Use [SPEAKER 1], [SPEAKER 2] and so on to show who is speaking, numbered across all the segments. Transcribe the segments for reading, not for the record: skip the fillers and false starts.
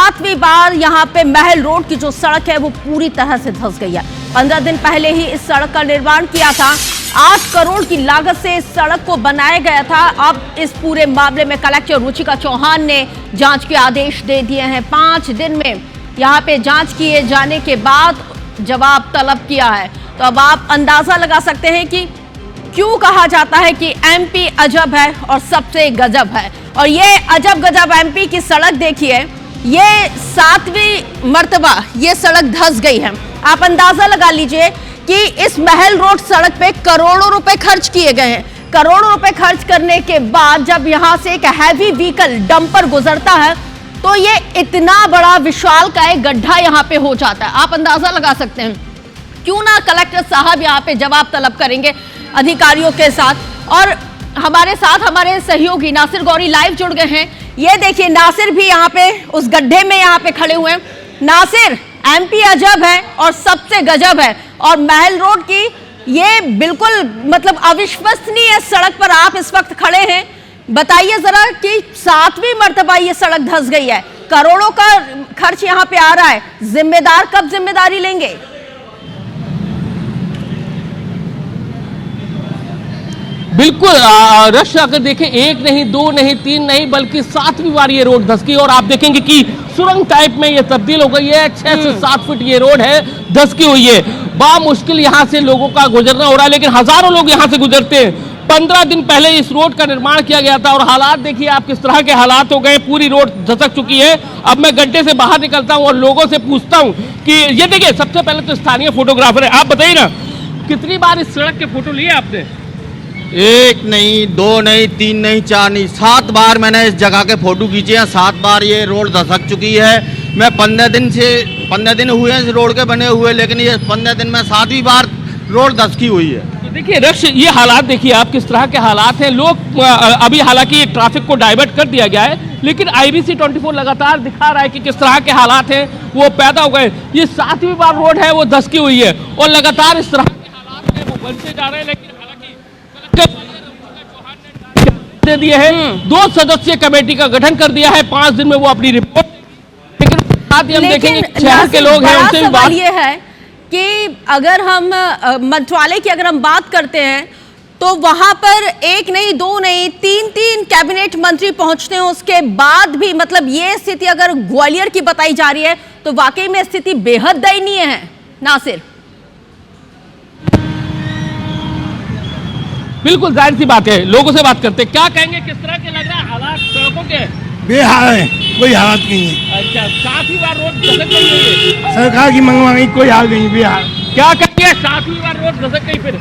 [SPEAKER 1] सातवीं बार यहाँ पे महल रोड की जो सड़क है वो पूरी तरह से धंस गई है। 15 दिन पहले ही इस सड़क का निर्माण किया था। 8 करोड़ की लागत से इस सड़क को बनाया गया था। अब इस पूरे मामले में कलेक्टर रुचिका चौहान ने जांच के आदेश दे दिए हैं। 5 दिन में यहाँ पे जांच किए जाने के बाद जवाब तलब किया है। तो अब आप अंदाजा लगा सकते हैं कि क्यों कहा जाता है कि एमपी अजब है और सबसे गजब है। और ये अजब गजब एमपी की सड़क देखिए, ये 7वीं मर्तबा ये सड़क धंस गई है। आप अंदाजा लगा लीजिए कि इस महल रोड सड़क पे करोड़ों रुपए खर्च किए गए हैं। करोड़ों रुपए खर्च करने के बाद जब यहां से एक हैवी व्हीकल डंपर गुजरता है तो ये इतना बड़ा विशाल का एक गड्ढा यहां पे हो जाता है। आप अंदाजा लगा सकते हैं। क्यों ना कलेक्टर साहब यहां पे जवाब तलब करेंगे अधिकारियों के साथ। और हमारे साथ हमारे सहयोगी नासिर गौरी लाइव जुड़ गए हैं। ये देखिए नासिर भी यहाँ पे उस गड्ढे में यहाँ पे खड़े हुए हैं। नासिर, एमपी अजब है और सबसे गजब है और महल रोड की ये बिल्कुल मतलब अविश्वसनीय सड़क पर आप इस वक्त खड़े हैं। बताइए जरा कि 7वीं मर्तबा ये सड़क धंस गई है, करोड़ों का खर्च यहाँ पे आ रहा है, जिम्मेदार कब जिम्मेदारी लेंगे?
[SPEAKER 2] बिल्कुल रश अगर देखें 1 नहीं 2 नहीं 3 नहीं बल्कि 7वीं बार ये रोड धंस गई और आप देखेंगे कि सुरंग टाइप में ये तब्दील हो गई है। 6 से 7 फुट ये रोड है, धंसकी हुई है। बामुश्किल यहाँ से लोगों का गुजरना हो रहा है, लेकिन हजारों लोग यहाँ से गुजरते हैं। 15 दिन पहले इस रोड का निर्माण किया गया था और हालात देखिए आप किस तरह के हालात हो गए। पूरी रोड धसक चुकी है। अब मैं गड्ढे से बाहर निकलता हूँ और लोगों से पूछता हूँ कि ये देखिए, सबसे पहले तो स्थानीय फोटोग्राफर है, आप बताइए ना कितनी बार इस सड़क के फोटो लिए आपने?
[SPEAKER 3] 1 नहीं 2 नहीं 3 नहीं 4 नहीं 7 बार मैंने इस जगह के फोटो खींचे हैं। 7 बार ये रोड धसक चुकी है। मैं 15 दिन हुए हैं इस रोड के बने हुए, लेकिन ये 15 दिन में 7वीं बार रोड धसकी हुई है।
[SPEAKER 2] तो देखिए रक्ष, ये हालात देखिए आप किस तरह के हालात हैं। लोग अभी हालांकि ट्रैफिक को डाइवर्ट कर दिया गया है, लेकिन IBC 24 लगातार दिखा रहा है कि किस तरह के हालात हैं वो पैदा हो गए। ये 7वीं बार रोड है वो धसकी हुई है और लगातार इस तरह के हालात हैं वो बनते जा रहे हैं। लेकिन दे दिए हैं, 2 सदस्यीय कमेटी का गठन कर दिया है। 5 दिन में वो अपनी रिपोर्ट, लेकिन साथ ही हम देखेंगे शहर के लोग हैं उनसे भी बात।
[SPEAKER 1] ये है कि अगर हम मंत्रालय की अगर हम बात करते हैं तो वहां पर 1 नहीं 2 नहीं 3 कैबिनेट मंत्री पहुंचते हैं, उसके बाद भी मतलब ये स्थिति अगर ग्वालियर की बताई जा रही है तो वाकई में स्थिति बेहद दयनीय है। नासिर,
[SPEAKER 2] बिल्कुल जाहिर सी बात है, लोगों से बात करते क्या कहेंगे, किस तरह के लग रहा है हालात सड़कों के?
[SPEAKER 4] बेहाल है, कोई हालत नहीं है।
[SPEAKER 2] अच्छा, 7वीं बार रोड धसक गई है,
[SPEAKER 4] सरकार की मंगवाई कोई हाल नहीं, बेहाल।
[SPEAKER 2] क्या कहेंगे 7वीं बार रोड धसक गई फिर?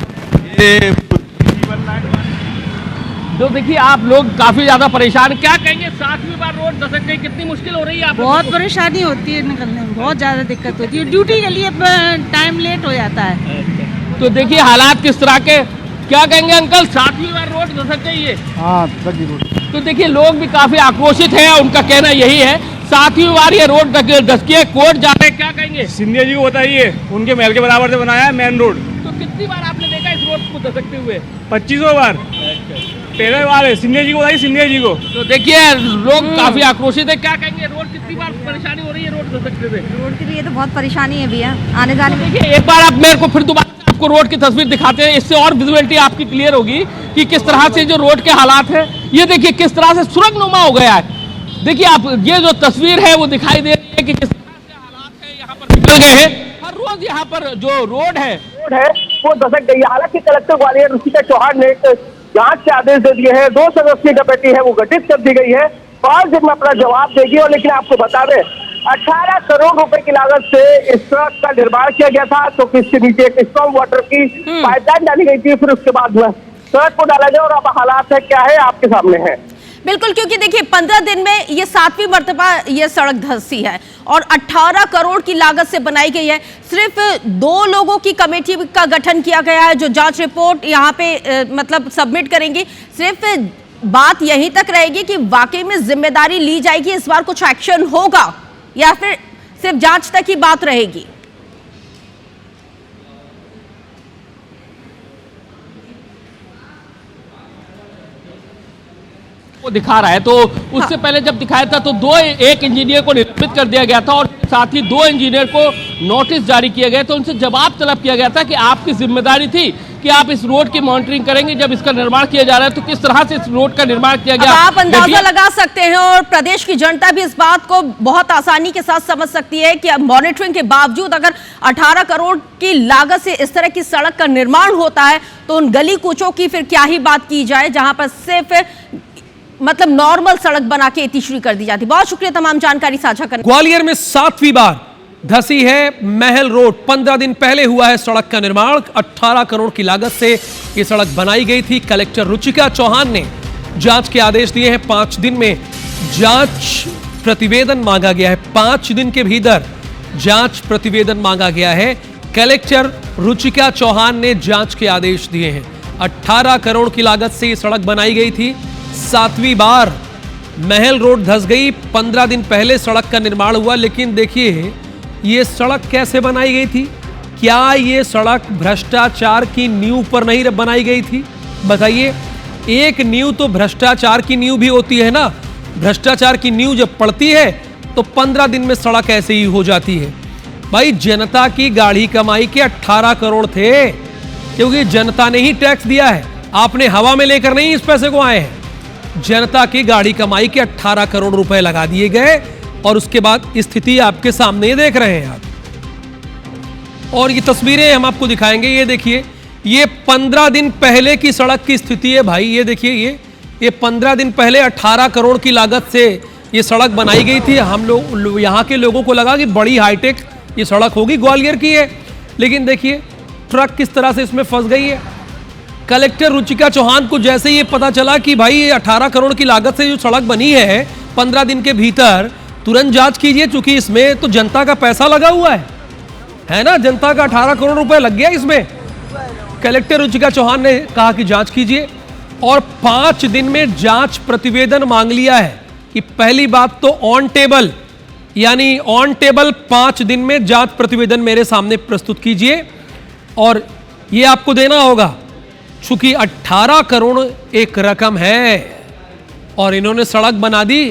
[SPEAKER 2] तो देखिए आप लोग काफी ज्यादा परेशान, क्या कहेंगे 7वीं बार रोड धसक गई, कितनी मुश्किल हो रही है? आप
[SPEAKER 5] बहुत परेशानी होती है, निकलने में बहुत ज्यादा दिक्कत होती है, ड्यूटी के लिए टाइम लेट हो जाता है।
[SPEAKER 2] तो देखिए हालात किस तरह के, क्या कहेंगे अंकल 7वीं बार रोड धसक गई है?
[SPEAKER 4] हाँ, रोड।
[SPEAKER 2] तो देखिए लोग भी काफी आक्रोशित हैं, उनका कहना यही है 7वीं बार ये रोड धसकी है, कोर्ट जा रहे हैं, क्या कहेंगे?
[SPEAKER 6] सिंधिया जी को बताइए, उनके महल के बराबर से बनाया है मेन रोड।
[SPEAKER 2] तो कितनी बार आपने देखा इस रोड को धसकते हुए?
[SPEAKER 6] 2500 बार। पहले बार है, सिंधिया जी को बताइए, सिंधिया जी को।
[SPEAKER 2] तो देखिए लोग काफी आक्रोशित है, क्या कहेंगे रोड कितनी बार परेशानी हो रही है रोड धसकते हुए?
[SPEAKER 5] रोड के लिए तो बहुत परेशानी है भैया, आने जाने में।
[SPEAKER 2] देखिए एक बार आप मेरे को फिर दोबारा आपको रोड की तस्वीर दिखाते हैं, इससे और विजुअलिटी आपकी क्लियर होगी कि किस तरह से जो रोड के हालात है। ये देखिए किस तरह से सुरंगनुमा हो गया है। देखिए आप ये जो तस्वीर है वो दिखाई दे रही है कि किस तरह से हालात है यहाँ पर बिगड़ गए हैं। हर रोज यहाँ पर जो रोड है
[SPEAKER 7] वो धसक गई है। हालांकि कलेक्टर ग्वालियर रुचिका चौहान ने जांच के आदेश दे दिए हैं। 2 सदस्यीय कमेटी है वो गठित कर दी गई है, 5 दिन में अपना जवाब देगी। और लेकिन आपको बता दें 18 करोड़ रुपए की लागत से इस सड़क का निर्माण किया गया था। तो इसके नीचे एक स्ट्रॉन्ग वाटर की पाइपलाइन डाली गई थी, फिर उसके बाद सड़क को डाला गया। और अब हालात है क्या है आपके सामने है।
[SPEAKER 1] बिल्कुल, क्योंकि देखिए 15 दिन में ये 7वीं मर्तबा ये सड़क धंसी है और 18 करोड़ की लागत से बनाई गई है। सिर्फ 2 लोगों की कमेटी का गठन किया गया है जो जांच रिपोर्ट यहाँ पे मतलब सबमिट करेंगी। सिर्फ बात यहीं तक रहेगी कि वाकई में जिम्मेदारी ली जाएगी, इस बार कुछ एक्शन होगा या फिर सिर्फ जांच तक ही बात रहेगी?
[SPEAKER 2] वो दिखा रहा है, तो उससे पहले जब दिखाया था तो एक इंजीनियर को निलंबित कर दिया गया था और साथ ही 2 इंजीनियर को नोटिस जारी किया गया। तो उनसे जवाब तलब किया गया था कि आपकी जिम्मेदारी थी कि आप इस रोड की मॉनिटरिंग करेंगे, जब इसका निर्माण किया जा रहा है तो किस तरह से इस रोड का निर्माण किया गया।
[SPEAKER 1] आप अंदाजा लगा सकते हैं और प्रदेश की जनता भी इस बात को बहुत आसानी के साथ समझ सकती है कि मॉनिटरिंग के बावजूद अगर 18 करोड़ की लागत से इस तरह की सड़क का निर्माण होता है तो उन गली कूचों की फिर क्या ही बात की जाए, जहां पर सिर्फ मतलब नॉर्मल सड़क बना के तीसरी कर दी जाती। बहुत शुक्रिया तमाम जानकारी साझा करने।
[SPEAKER 8] ग्वालियर में 7वीं बार धसी है महल रोड। 15 दिन पहले हुआ है सड़क का निर्माण। 18 करोड़ की लागत से यह सड़क बनाई गई थी। कलेक्टर रुचिका चौहान ने जांच के आदेश दिए हैं। 5 दिन में जांच प्रतिवेदन मांगा गया है। 5 दिन के भीतर जांच प्रतिवेदन मांगा गया है। कलेक्टर रुचिका चौहान ने जांच के आदेश दिए हैं। 18 करोड़ की लागत से यह सड़क बनाई गई थी। 7वीं बार महल रोड धस गई। 15 दिन पहले सड़क का निर्माण हुआ, लेकिन देखिए ये सड़क कैसे बनाई गई थी। क्या ये सड़क भ्रष्टाचार की नींव पर नहीं बनाई गई थी? बताइए, एक नींव तो भ्रष्टाचार की नींव भी होती है ना। भ्रष्टाचार की नींव जब पड़ती है तो 15 दिन में सड़क ऐसे ही हो जाती है। भाई, जनता की गाढ़ी कमाई के 18 करोड़ थे, क्योंकि जनता ने ही टैक्स दिया है। आपने हवा में लेकर नहीं इस पैसे को आए हैं। जनता की गाढ़ी कमाई के 18 करोड़ रुपए लगा दिए गए और उसके बाद स्थिति आपके सामने देख रहे हैं आप। और ये तस्वीरें हम आपको दिखाएंगे। ये देखिए, ये 15 दिन पहले की सड़क की स्थिति है भाई। ये देखिए, ये 15 दिन पहले 18 करोड़ की लागत से ये सड़क बनाई गई थी। हम लोग यहाँ के लोगों को लगा कि बड़ी हाईटेक ये सड़क होगी, ग्वालियर की है, लेकिन देखिए ट्रक किस तरह से इसमें फंस गई है। कलेक्टर रुचिका चौहान को जैसे ये पता चला कि भाई ये 18 करोड़ की लागत से जो सड़क बनी है 15 दिन के भीतर, तुरंत जांच कीजिए, क्योंकि इसमें तो जनता का पैसा लगा हुआ है ना। जनता का 18 करोड़ रुपए लग गया इसमें। कलेक्टर रुचिका चौहान ने कहा कि जांच कीजिए और 5 दिन में जांच प्रतिवेदन मांग लिया है। कि पहली बात तो ऑन टेबल, यानी ऑन टेबल 5 दिन में जांच प्रतिवेदन मेरे सामने प्रस्तुत कीजिए और ये आपको देना होगा, चूंकि 18 करोड़ एक रकम है और इन्होंने सड़क बना दी।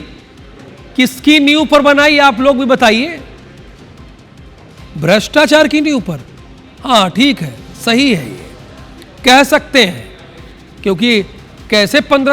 [SPEAKER 8] किसकी नींव पर बनाई आप लोग भी बताइए? भ्रष्टाचार की नींव पर। हाँ ठीक है, सही है, ये कह सकते हैं, क्योंकि कैसे 15